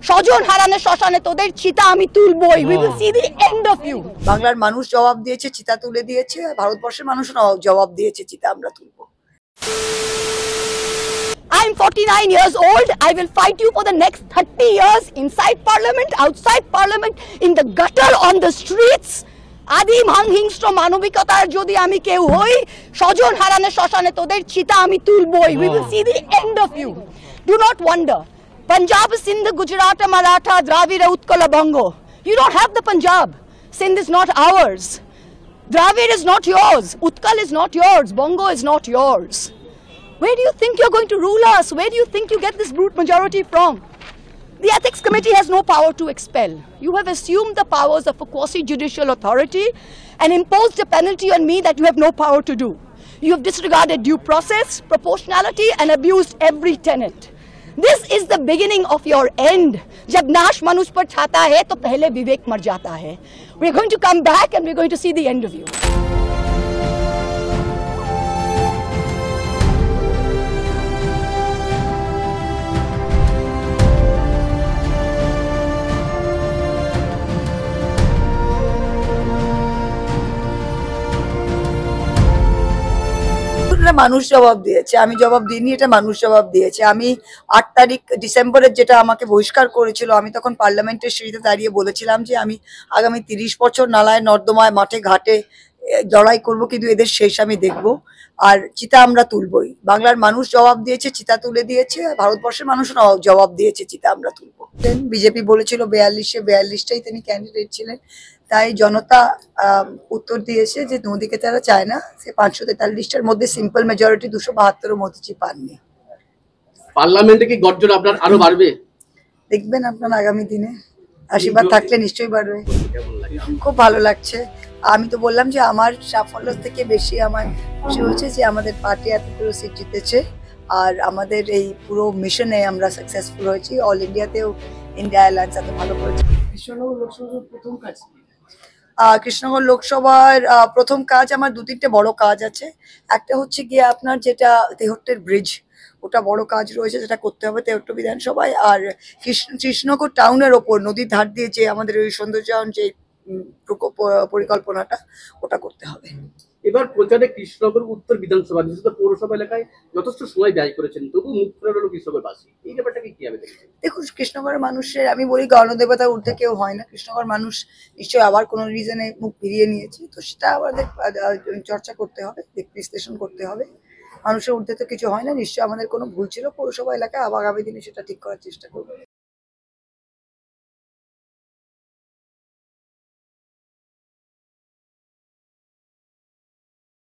স্বজন হারানো শ্মশানে তোদের চিতা আমি তুলবই। We will see the end of you. বাংলার মানুষ জবাব দিয়েছে, চিতা তুলে দিয়েছে। ভারতবর্ষের মানুষ জবাব দিয়েছে, চিতা আমরা তুলবো। I'm 49 years old. I will fight you for the next 30 years inside parliament, outside parliament, in the gutter, on the streets. আদিম হিংস্র মানবিকতার যদি আমি কেউ হই, স্বজন হারানো শ্মশানে তোদের চিতা আমি তুলবই। We will see the end of you. Do not wonder. Punjab, Sindh, Gujarat, Maratha, Dravida, Utkala, Bongo. You don't have the Punjab. Sindh is not ours. Dravid is not yours. Utkal is not yours. Bongo is not yours. Where do you think you're going to rule us? Where do you think you get this brute majority from? The Ethics Committee has no power to expel. You have assumed the powers of a quasi-judicial authority and imposed a penalty on me that you have no power to do. You have disregarded due process, proportionality, and abused every tenet. This is the beginning of your end. जब नाश मनुष्य पर छाता है तो पहले विवेक मर जाता है. We're going to come back and we're going to see the end of you. মানুষ জবাব দিয়েছে, আমি জবাব দিইনি, এটা মানুষ জবাব দিয়েছে। আমি 8 তারিখ ডিসেম্বরের যেটা আমাকে বহিষ্কার করেছিল, আমি তখন পার্লামেন্টের সিঁড়িতে দাঁড়িয়ে বলেছিলাম যে আমি আগামী 30 বছর নালায় নর্দমায় মাঠে ঘাটে লড়াই করব, কিন্তু এদের শেষ আমি দেখব। আর চিতা আমরা তুলবই। বাংলার মানুষ জবাব দিয়েছে, চিতা তুলে দিয়েছে। ভারতবর্ষের মানুষ জবাব দিয়েছে, চিতা আমরা তুলবো। বিজেপি বলেছিল 42-42টাই তিনি ক্যান্ডিডেট ছিলেন, তাই জনতা উত্তর দিয়েছে যে মোদীকে তারা চায় না। সে 543টার মধ্যে সিম্পল মেজরিটি 272 মোদিজি পাননি। পার্লামেন্টে কি গর্জন আপনার আরো বাড়বে? দেখবেন আপনার আগামী দিনে, আশীর্বাদ থাকলে নিশ্চয়ই বাড়বে। খুব ভালো লাগছে। আমি তো বললাম যে আমার সাফল্য থেকে বেশি আমার খুশি হচ্ছে যে আমাদের পার্টি এতগুলো সিট জিতেছে, আর আমাদের এই পুরো মিশনে আমরা সাকসেসফুল হয়েছি। অল ইন্ডিয়াতেও ইন্ডিয়া অ্যালায়েন্স এত ভালো করেছে। কৃষ্ণনগর লোকসভার প্রথম কাজ আমার 2-3টে বড় কাজ আছে। একটা হচ্ছে গিয়ে আপনার যেটা তেহট্টের ব্রিজ, ওটা বড় কাজ রয়েছে, যেটা করতে হবে তেহট্ট বিধানসভায়। আর কৃষ্ণনগর টাউনের ওপর নদীর ধার দিয়ে যে আমাদের ওই সৌন্দর্যায়ন যে পরিকল্পনাটা, ওটা করতে হবে। এবার প্রচারে কৃষ্ণনগর উত্তর বিধানসভা বিশেষত পৌরসভা এলাকায় যথেষ্ট সময় ব্যয় করেছেন, তবু মুখ ফেরার হলো কৃষ্ণনগরবাসী। এই ব্যাপারটাকে কিভাবে দেখছেন? দেখুন, কৃষ্ণনগরের মানুষের আমি বলি গণদেবতার ঊর্ধ্বে কেউ হয় না। কৃষ্ণনগর মানুষ নিশ্চয়ই আবার কোনো রিজনে মুখ ফিরিয়ে নিয়েছে, তো সেটা আমাদের চর্চা করতে হবে, বিশ্লেষণ করতে হবে। মানুষের ঊর্ধ্বে তো কিছু হয় না, নিশ্চয়ই আমাদের কোনো ভুল ছিল পৌরসভা এলাকায়। আগামী দিনে সেটা ঠিক করার চেষ্টা করবো।